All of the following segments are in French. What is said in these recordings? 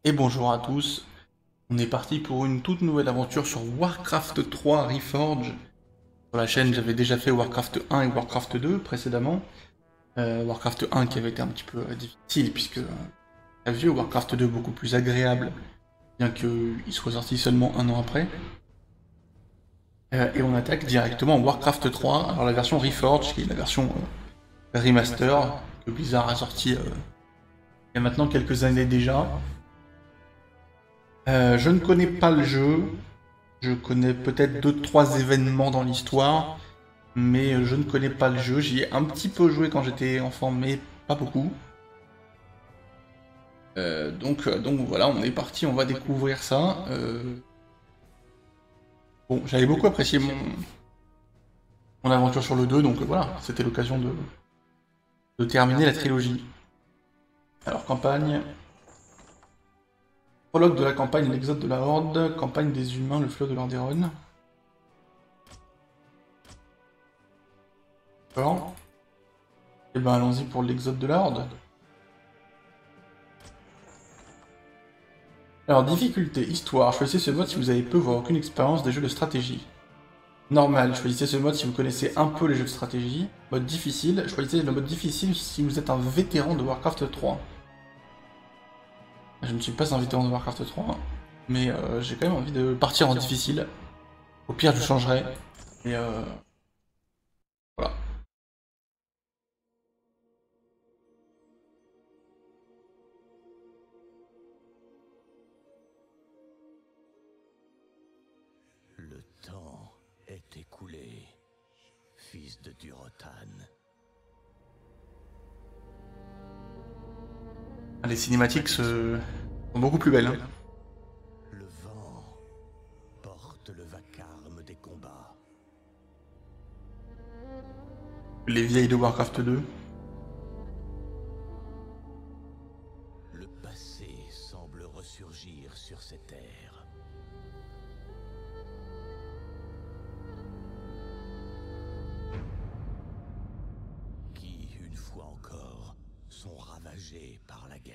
Et bonjour à tous, on est parti pour une toute nouvelle aventure sur Warcraft 3 Reforged. Sur la chaîne, j'avais déjà fait Warcraft 1 et Warcraft 2 précédemment. Warcraft 1 qui avait été un petit peu difficile puisque très vieux, Warcraft 2 beaucoup plus agréable, bien qu'il soit sorti seulement un an après. Et on attaque directement Warcraft 3, alors la version Reforged, qui est la version remaster que Blizzard a sorti il y a maintenant quelques années déjà. Je ne connais pas le jeu. Je connais peut-être 2-3 événements dans l'histoire, mais je ne connais pas le jeu. J'y ai un petit peu joué quand j'étais enfant, mais pas beaucoup. Donc voilà, on est parti, on va découvrir ça. Bon, j'avais beaucoup apprécié mon aventure sur le 2, donc voilà, c'était l'occasion de terminer la trilogie. Alors, campagne. Prologue de la campagne, l'exode de la Horde, campagne des humains, le fleuve de l'Anderon. D'accord. Et ben allons-y pour l'exode de la Horde. Alors, difficulté, histoire, choisissez ce mode si vous avez peu voire aucune expérience des jeux de stratégie. Normal, choisissez ce mode si vous connaissez un peu les jeux de stratégie. Mode difficile, choisissez le mode difficile si vous êtes un vétéran de Warcraft 3. Je ne suis pas un vétéran de Warcraft 3, mais j'ai quand même envie de partir en difficile. Au pire, je changerai. Et voilà. Le temps est écoulé, fils de Durotan. Les cinématiques sont beaucoup plus belles. Hein. Le vent porte le vacarme des combats. Les vieilles de Warcraft 2. Le passé semble ressurgir sur ces terres. Qui, une fois encore, sont ravagés par la guerre.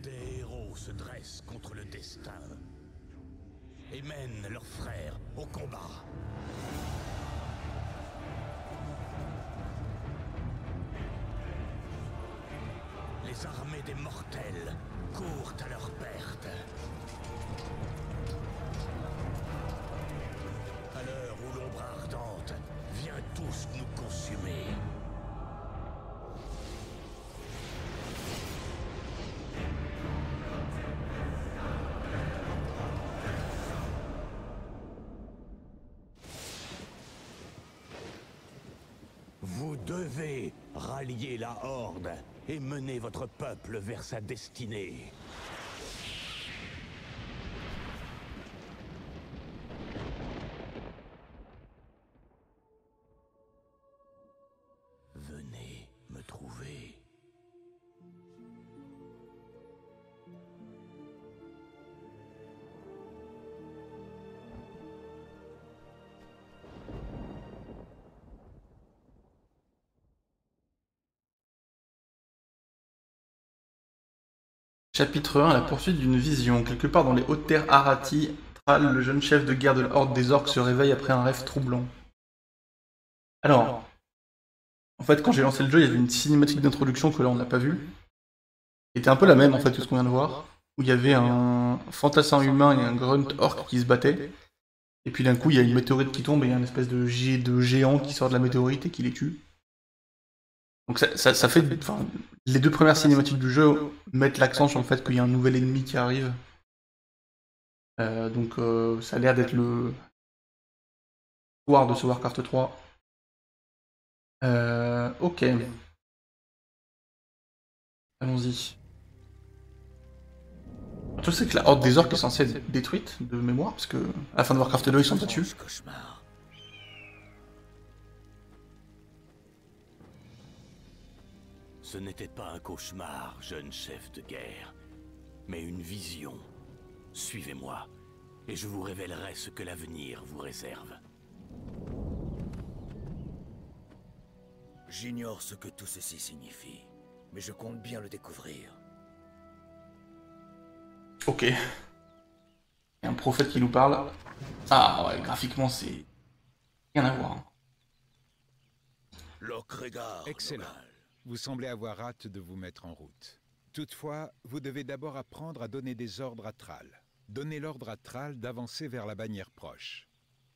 Des héros se dressent contre le destin et mènent leurs frères au combat. Les armées des mortels courent à leur perte. À l'heure où l'ombre ardente vient tous nous consumer. Vous devez rallier la Horde et mener votre peuple vers sa destinée. Venez me trouver. Chapitre 1, la poursuite d'une vision. Quelque part dans les hautes terres Arati, Thrall, le jeune chef de guerre de la Horde des Orques, se réveille après un rêve troublant. Alors, en fait, quand j'ai lancé le jeu, il y avait une cinématique d'introduction que là on n'a pas vue. Qui était un peu la même en fait que ce qu'on vient de voir. Où il y avait un fantassin humain et un grunt orc qui se battaient. Et puis d'un coup, il y a une météorite qui tombe et il y a une espèce de géant qui sort de la météorite et qui les tue. Donc ça fait... Enfin, les deux premières cinématiques du jeu mettent l'accent sur le fait qu'il y a un nouvel ennemi qui arrive. Donc ça a l'air d'être le soir de ce Warcraft 3. Ok. Allons-y. Tu sais que la Horde des Orques est censée être détruite de mémoire, parce que à la fin de Warcraft 2 ils sont battus. Cauchemar. Ce n'était pas un cauchemar, jeune chef de guerre, mais une vision. Suivez-moi, et je vous révélerai ce que l'avenir vous réserve. J'ignore ce que tout ceci signifie, mais je compte bien le découvrir. Ok. Il y a un prophète qui nous parle. Ah ouais, graphiquement c'est... rien à voir. Lokregar. Excellent. Vous semblez avoir hâte de vous mettre en route. Toutefois, vous devez d'abord apprendre à donner des ordres à Thrall. Donnez l'ordre à Thrall d'avancer vers la bannière proche.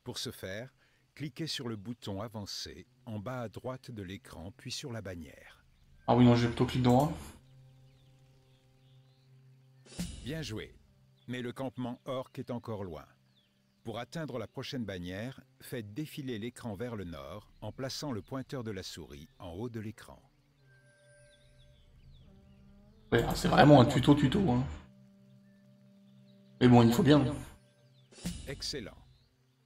Pour ce faire, cliquez sur le bouton Avancer en bas à droite de l'écran, puis sur la bannière. Ah oui, non, j'ai plutôt clic droit. Bien joué. Mais le campement orc est encore loin. Pour atteindre la prochaine bannière, faites défiler l'écran vers le nord en plaçant le pointeur de la souris en haut de l'écran. Ouais, c'est vraiment un tuto. Hein. Mais bon, il faut bien. Excellent.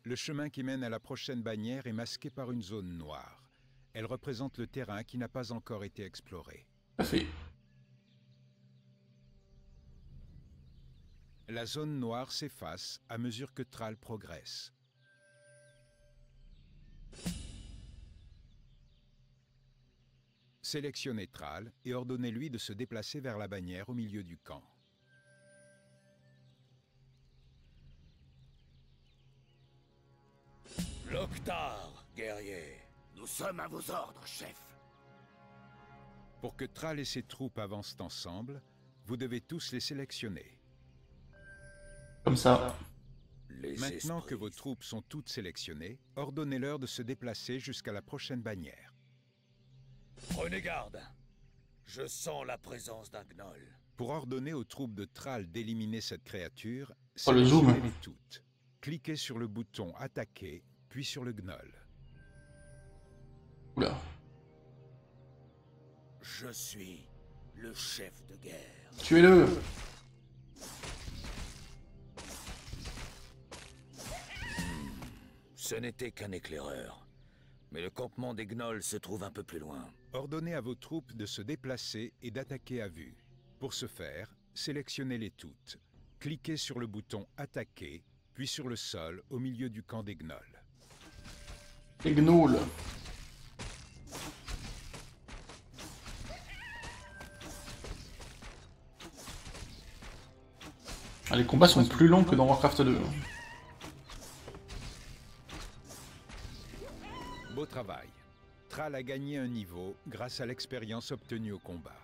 Le chemin qui mène à la prochaine bannière est masqué par une zone noire. Elle représente le terrain qui n'a pas encore été exploré. Parfait. La zone noire s'efface à mesure que Thrall progresse. Sélectionnez Thrall et ordonnez-lui de se déplacer vers la bannière au milieu du camp. Loktar, guerrier. Nous sommes à vos ordres, chef. Pour que Thrall et ses troupes avancent ensemble, vous devez tous les sélectionner. Comme ça. Maintenant que vos troupes sont toutes sélectionnées, ordonnez-leur de se déplacer jusqu'à la prochaine bannière. Prenez garde. Je sens la présence d'un gnoll. Pour ordonner aux troupes de Thrall d'éliminer cette créature, Oh, le zoom. sélectionnez-les toutes. Cliquez sur le bouton Attaquer, puis sur le gnoll. Oula. Je suis le chef de guerre. Tuez-le. Ce n'était qu'un éclaireur. Mais le campement des gnolls se trouve un peu plus loin. Ordonnez à vos troupes de se déplacer et d'attaquer à vue. Pour ce faire, sélectionnez-les toutes. Cliquez sur le bouton Attaquer, puis sur le sol au milieu du camp des gnolls. Les gnolls. Ah, les combats sont plus longs que dans Warcraft 2. Beau travail. Thrall a gagné un niveau grâce à l'expérience obtenue au combat.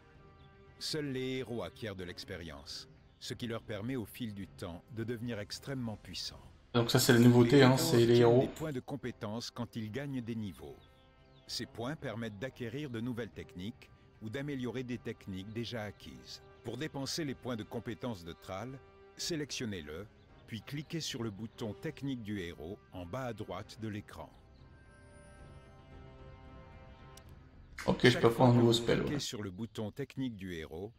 Seuls les héros acquièrent de l'expérience, ce qui leur permet au fil du temps de devenir extrêmement puissants. Donc ça c'est la nouveauté, hein, c'est les héros. Des points de compétence quand ils gagnent des niveaux. Ces points permettent d'acquérir de nouvelles techniques ou d'améliorer des techniques déjà acquises. Pour dépenser les points de compétence de Thrall, sélectionnez-le, puis cliquez sur le bouton technique du héros en bas à droite de l'écran. Ok, je peux prendre un nouveau spell. Cliquez Ouais. sur le bouton technique du héros,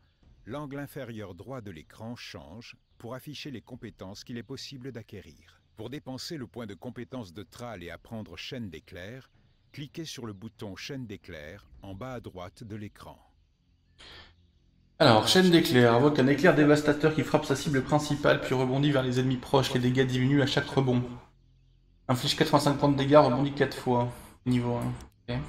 l'angle inférieur droit de l'écran change pour afficher les compétences qu'il est possible d'acquérir. Pour dépenser le point de compétence de Thrall et apprendre chaîne d'éclairs, cliquez sur le bouton chaîne d'éclairs en bas à droite de l'écran. Alors, chaîne d'éclairs invoque un éclair dévastateur qui frappe sa cible principale puis rebondit vers les ennemis proches. Les dégâts diminuent à chaque rebond. Inflige 85 points de dégâts, rebondit 4 fois. Niveau 1. Ok.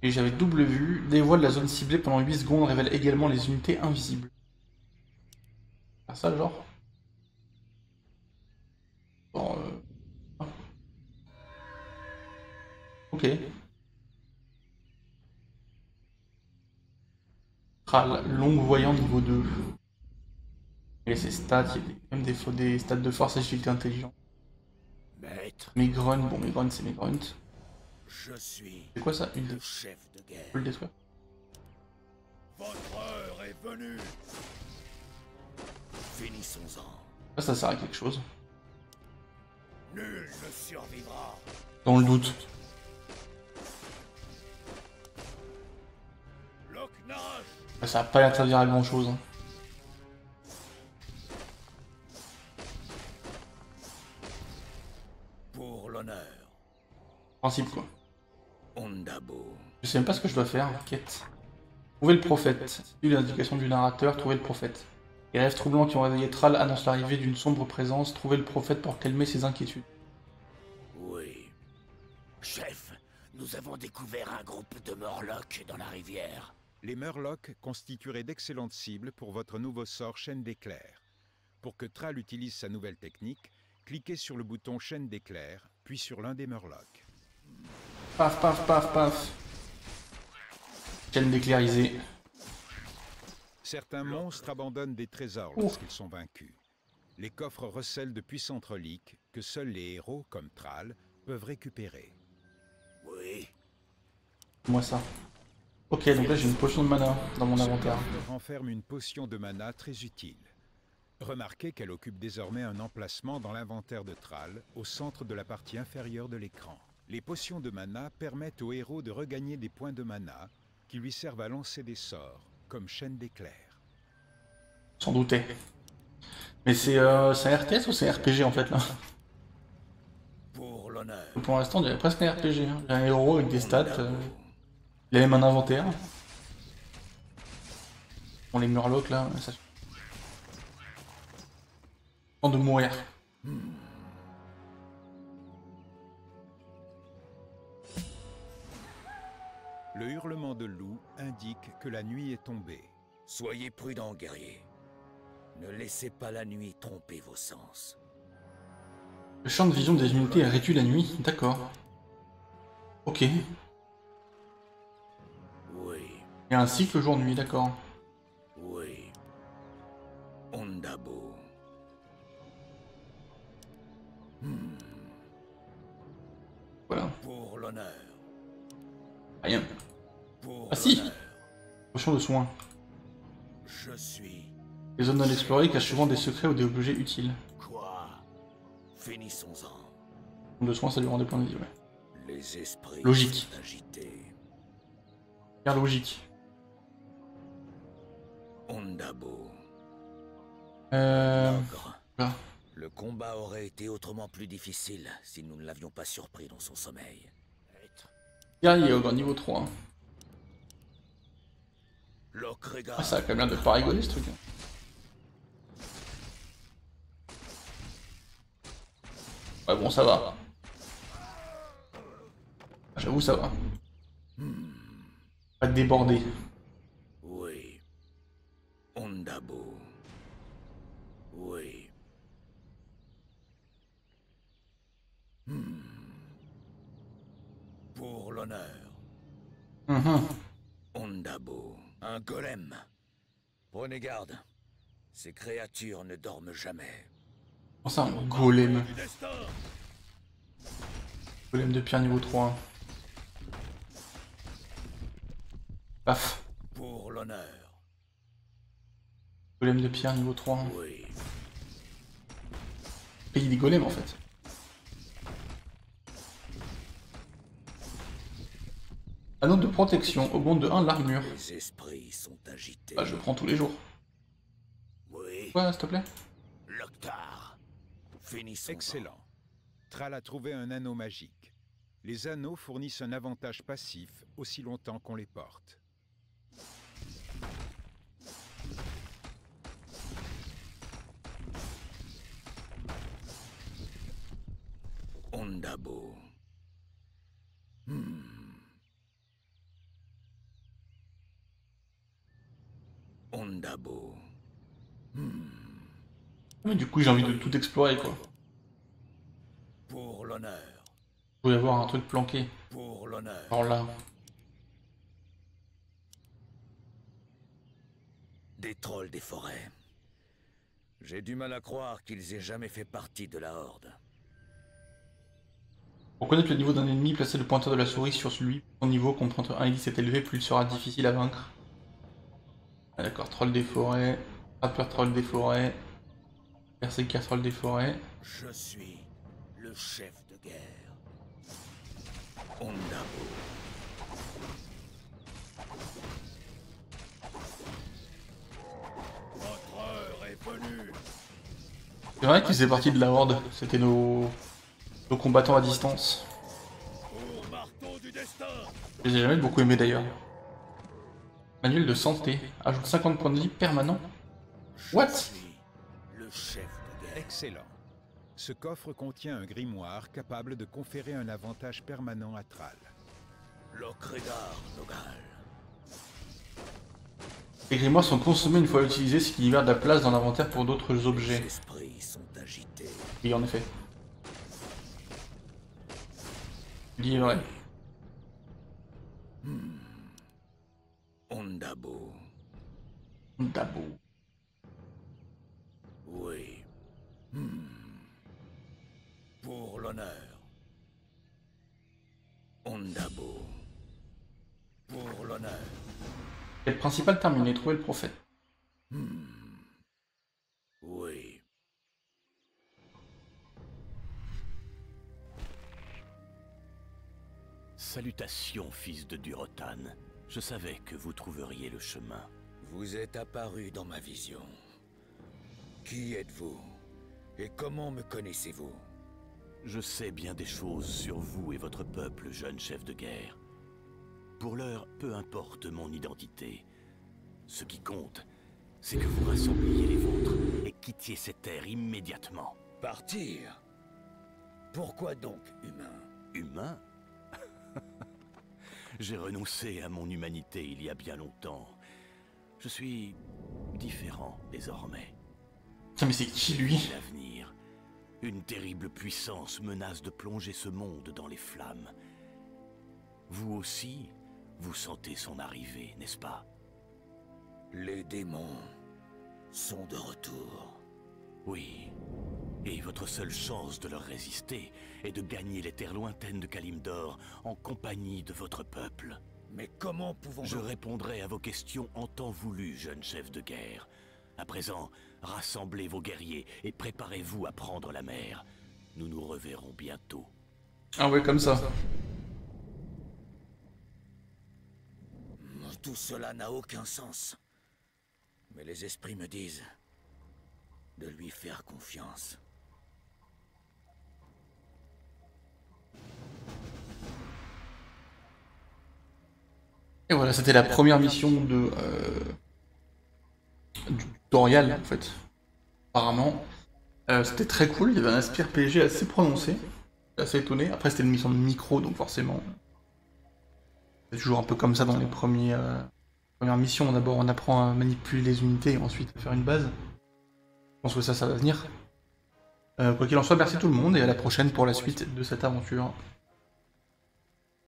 Et j'avais double vue. Dévoile la zone ciblée pendant 8 secondes, révèle également les unités invisibles. Ah ça genre. Bon, ok. Thrall, longue voyant niveau 2. Et ses stats, il y a quand même des stats de force, agilité, intelligence. Maître, Mes grunts, bon mes grunts c'est mes grunts. Je suis C'est quoi ça? Une le de... chef de Je peux guerre. le détruire? Votre heure est venue. Finissons-en. Ça sert à quelque chose. Nul ne survivra. Dans le doute. Loch-Nage. Ça va pas l'air de servir à grand chose. Hein. Pour l'honneur. Principe quoi. Ondabo. Je sais même pas ce que je dois faire. Quête. Trouver le prophète. Suivre l'indication du narrateur, trouver le prophète. Les rêves troublants qui ont réveillé Thrall annoncent l'arrivée d'une sombre présence. Trouver le prophète pour calmer ses inquiétudes. Oui. Chef, nous avons découvert un groupe de Morlocks dans la rivière. Les Murlocs constitueraient d'excellentes cibles pour votre nouveau sort Chaîne d'éclairs. Pour que Thrall utilise sa nouvelle technique, cliquez sur le bouton Chaîne d'éclairs, puis sur l'un des Murlocs. Paf, paf, paf, paf. Chaîne d'éclairisée. Certains monstres abandonnent des trésors lorsqu'ils sont vaincus. Les coffres recèlent de puissantes reliques que seuls les héros, comme Thrall, peuvent récupérer. Oui. Moi ça. Ok, donc là j'ai une potion de mana dans mon Ce inventaire. coffre renferme une potion de mana très utile. Remarquez qu'elle occupe désormais un emplacement dans l'inventaire de Thrall, au centre de la partie inférieure de l'écran. Les potions de mana permettent au héros de regagner des points de mana qui lui servent à lancer des sorts, comme Chaîne d'éclairs. Sans douter. Mais c'est un RTS ou c'est un RPG en fait là? Pour l'honneur. Pour l'instant on dirait presque un RPG. Hein. J'ai un héros avec des stats. Il a même un inventaire. Bon les Murlocs là, ça... Temps de mourir. Le hurlement de loup indique que la nuit est tombée. Soyez prudents, guerriers. Ne laissez pas la nuit tromper vos sens. Le champ de vision des unités est réduit la nuit, d'accord. Ok. Il Oui, y a un cycle jour-nuit, d'accord. oui. Ondabo. Voilà. Pour l'honneur. Rien. Pour Ah si! l'honneur. Potion de soin. Je suis... Les zones non explorées cachent souvent des secrets ou des objets utiles. Quoi? Finissons-en. De soin, ça lui rend des points de vie, ouais. Les esprits Logique. sont agités. Car logique. Ondabo. Voilà. Le combat aurait été autrement plus difficile si nous ne l'avions pas surpris dans son sommeil. Guerrier ogre niveau 3. Hein. Lokregar. Ah, ça a quand même l'air de pas rigoler ce truc. Hein. Ouais, bon, ça va. J'avoue, ça va. Pas débordé. Oui. Ondabo. Oui. Pour l'honneur. Ondabo. Un golem. Prenez garde. Ces créatures ne dorment jamais. Oh, ça, un golem. Du destin. Golem de pierre niveau 3. Paf. Pour l'honneur. Golem de pierre niveau 3. Oui. Pays des golems en fait. Anneau de protection, augmente de 1 l'armure. Les esprits sont agités. Bah, je le prends tous les jours. Oui. Ouais, s'il te plaît. Loktar. Finissons. Excellent. Thrall a trouvé un anneau magique. Les anneaux fournissent un avantage passif aussi longtemps qu'on les porte. Ondabo. Ondabo. Mais du coup, j'ai envie de tout explorer quoi. Pour l'honneur. Il doit y avoir un truc planqué. Pour l'honneur. Alors là. Des trolls des forêts. J'ai du mal à croire qu'ils aient jamais fait partie de la Horde. Pour connaître le niveau d'un ennemi, placez le pointeur de la souris sur celui. Son niveau compte entre 1 et 10 est élevé, plus il sera difficile à vaincre. Ah, d'accord, troll des forêts. Rapper troll des forêts. Berserker troll des forêts. Je suis le chef de guerre. Ondabo. Votre heure est venue. C'est vrai qu'ils faisaient partie de la Horde. C'était nos combattants à distance. Au marteau du destin. Je les ai jamais beaucoup aimés d'ailleurs. Manuel de santé. Ajoute 50 points de vie permanent. What? Je suis le chef de guerre. Excellent. Ce coffre contient un grimoire capable de conférer un avantage permanent à Thrall. Lokredar Nogal. Les grimoires sont consommés une fois utilisés, ce qui libère de la place dans l'inventaire pour d'autres Les objets. esprits sont agités. Oui, en effet. Livré. Ondabo. Dabo. Oui. Pour l'honneur. Ondabo. Pour l'honneur. Quête principale terminée, trouver le prophète. Oui. Salutations, fils de Durotan. Je savais que vous trouveriez le chemin. Vous êtes apparu dans ma vision. Qui êtes-vous? Et comment me connaissez-vous? Je sais bien des choses sur vous et votre peuple, jeune chef de guerre. Pour l'heure, peu importe mon identité. Ce qui compte, c'est que vous rassembliez les vôtres et quittiez cette terre immédiatement. Partir? Pourquoi donc, humain? Humain? J'ai renoncé à mon humanité il y a bien longtemps. Je suis différent désormais. Tiens, mais c'est qui lui? L'avenir. Une terrible puissance menace de plonger ce monde dans les flammes. Vous aussi, vous sentez son arrivée, n'est-ce pas? Les démons sont de retour. Oui. Et votre seule chance de leur résister est de gagner les terres lointaines de Kalimdor en compagnie de votre peuple. Mais comment pouvons-nous... Je répondrai à vos questions en temps voulu, jeune chef de guerre. À présent, rassemblez vos guerriers et préparez-vous à prendre la mer. Nous nous reverrons bientôt. Ah ouais, comme ça. Tout cela n'a aucun sens. Mais les esprits me disent de lui faire confiance. Et voilà, c'était la première mission de du tutoriel en fait. Apparemment. C'était très cool, il y avait un esprit RPG assez prononcé. Assez étonné. Après c'était une mission de micro, donc forcément. C'est toujours un peu comme ça dans les premières missions. D'abord on apprend à manipuler les unités et ensuite à faire une base. Je pense que ça va venir. Quoi qu'il en soit, merci tout le monde et à la prochaine pour la suite de cette aventure.